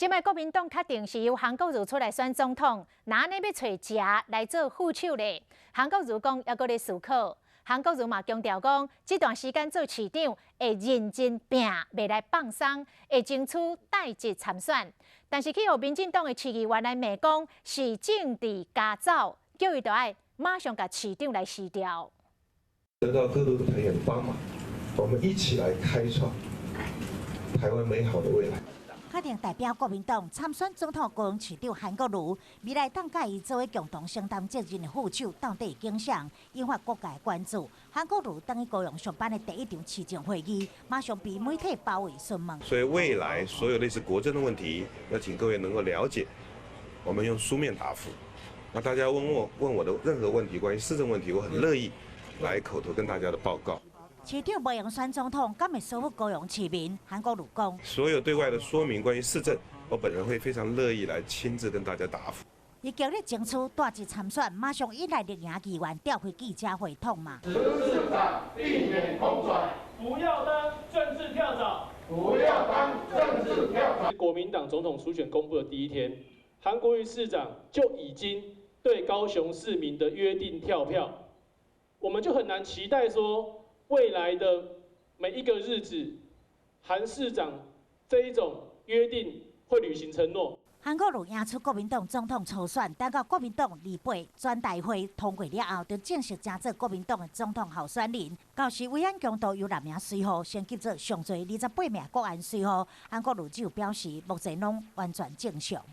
即摆国民党确定是由韩国瑜出来选总统，那安尼要找食来做副手咧？韩国瑜讲还阁咧思考。韩国瑜嘛强调讲，这段时间做市长会认真拼，袂来放松，会争取代职参选。但是去互民进党的市议员来骂讲是政治家走，叫伊就爱马上甲市长来撕掉。得到各路的朋友帮忙，我们一起来开创台湾美好的未来。确定代表国民党参选总统高雄市长韩国瑜，未来当甲伊作为共同承担责任的副手，到底会景象引发各界关注。韩国瑜当于高雄上班的第一场市政会议，马上被媒体包围询问。所以未来所有类似国政的问题，要请各位能够了解，我们用书面答复。那大家问我的任何问题，关于市政问题，我很乐意来口头跟大家的报告。市长无用选总统，敢会说服高雄市民？韩国瑜讲，所有对外的说明关于市政，我本人会非常乐意来亲自跟大家答复。伊强烈争取大职参选，马上引来绿营议员调回记者会痛骂。陈市长避免空转，不要当政治跳蚤，不要当政治跳蚤。国民党总统初选公布的第一天，韩国瑜市长就已经对高雄市民的约定跳票，我们就很难期待说。未来的每一个日子，韩市长这一种约定会履行承诺。韩国瑜赢出国民党总统初选，等到国民党立法全大会通过了后，就正式加做国民党的总统候选人。到时维安强度由6名随扈升级做上最28名国安随扈，韩国瑜只有表示目前拢完全正常。